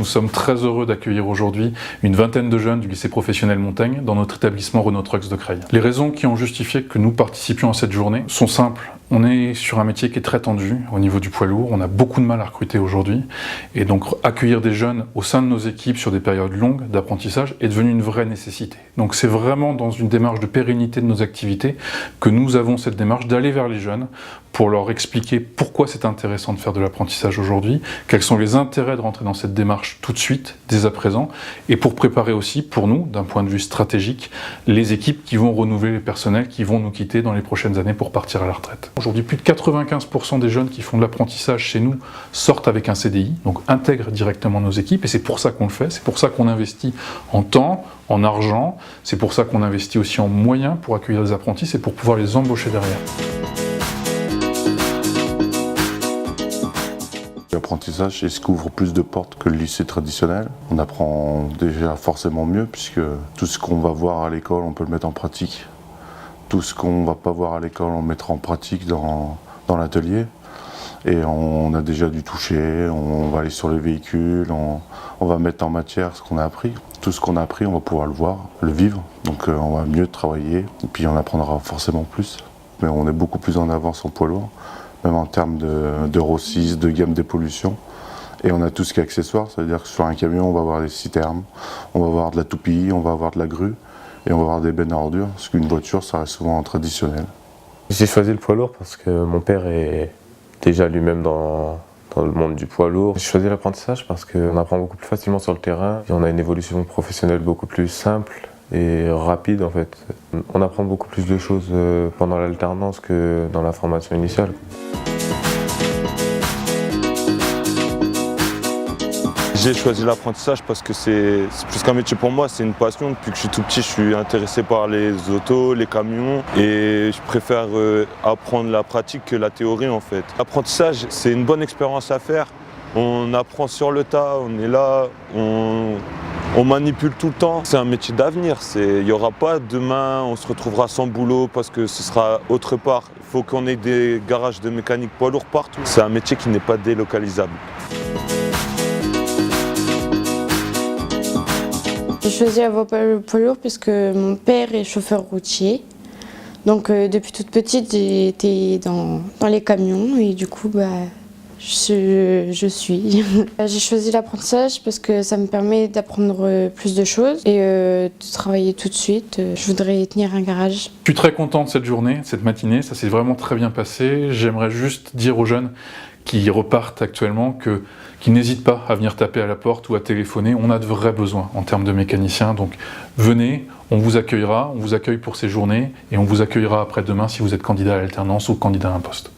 nous sommes très heureux d'accueillir aujourd'hui une vingtaine de jeunes du lycée professionnel Montaigne dans notre établissement Renault Trucks de Creil. Les raisons qui ont justifié que nous participions à cette journée sont simples. On est sur un métier qui est très tendu au niveau du poids lourd, on a beaucoup de mal à recruter aujourd'hui et donc accueillir des jeunes au sein de nos équipes sur des périodes longues d'apprentissage est devenu une vraie nécessité. Donc c'est vraiment dans une démarche de pérennité de nos activités que nous avons cette démarche d'aller vers les jeunes pour leur expliquer pourquoi c'est intéressant de faire de l'apprentissage aujourd'hui, quels sont les intérêts de rentrer dans cette démarche tout de suite, dès à présent, et pour préparer aussi, pour nous, d'un point de vue stratégique, les équipes qui vont renouveler les personnels, qui vont nous quitter dans les prochaines années pour partir à la retraite. Aujourd'hui, plus de 95% des jeunes qui font de l'apprentissage chez nous sortent avec un CDI, donc intègrent directement nos équipes, et c'est pour ça qu'on le fait, c'est pour ça qu'on investit en temps, en argent, c'est pour ça qu'on investit aussi en moyens pour accueillir les apprentis, c'est pour pouvoir les embaucher derrière. L'apprentissage, il se couvre plus de portes que le lycée traditionnel. On apprend déjà forcément mieux puisque tout ce qu'on va voir à l'école, on peut le mettre en pratique. Tout ce qu'on ne va pas voir à l'école, on le mettra en pratique dans l'atelier. Et on a déjà dû toucher, on va aller sur les véhicules, on va mettre en matière ce qu'on a appris. Tout ce qu'on a appris, on va pouvoir le voir, le vivre. Donc on va mieux travailler et puis on apprendra forcément plus. Mais on est beaucoup plus en avance en poids lourd, même en termes d'Euro 6, de gamme des pollutions. Et on a tout ce qui est accessoire, c'est-à-dire que sur un camion, on va avoir des citernes, on va avoir de la toupie, on va avoir de la grue et on va avoir des bennes à ordures, parce qu'une voiture, ça reste souvent traditionnel. J'ai choisi le poids lourd parce que mon père est déjà lui-même dans le monde du poids lourd. J'ai choisi l'apprentissage parce qu'on apprend beaucoup plus facilement sur le terrain et on a une évolution professionnelle beaucoup plus simple et rapide en fait. On apprend beaucoup plus de choses pendant l'alternance que dans la formation initiale. J'ai choisi l'apprentissage parce que c'est plus qu'un métier pour moi, c'est une passion. Depuis que je suis tout petit, je suis intéressé par les autos, les camions et je préfère apprendre la pratique que la théorie en fait. L'apprentissage, c'est une bonne expérience à faire. On apprend sur le tas, on est là, on manipule tout le temps. C'est un métier d'avenir. Il n'y aura pas demain, on se retrouvera sans boulot parce que ce sera autre part. Il faut qu'on ait des garages de mécanique poids lourd partout. C'est un métier qui n'est pas délocalisable. J'ai choisi le poids lourd parce que mon père est chauffeur routier. Donc depuis toute petite, j'ai été dans les camions et du coup, je suis. J'ai choisi l'apprentissage parce que ça me permet d'apprendre plus de choses et de travailler tout de suite. Je voudrais tenir un garage. Je suis très content de cette journée, de cette matinée, ça s'est vraiment très bien passé. J'aimerais juste dire aux jeunes qui repartent actuellement qu'ils n'hésitent pas à venir taper à la porte ou à téléphoner. On a de vrais besoins en termes de mécaniciens, donc venez, on vous accueillera, on vous accueille pour ces journées et on vous accueillera après-demain si vous êtes candidat à l'alternance ou candidat à un poste.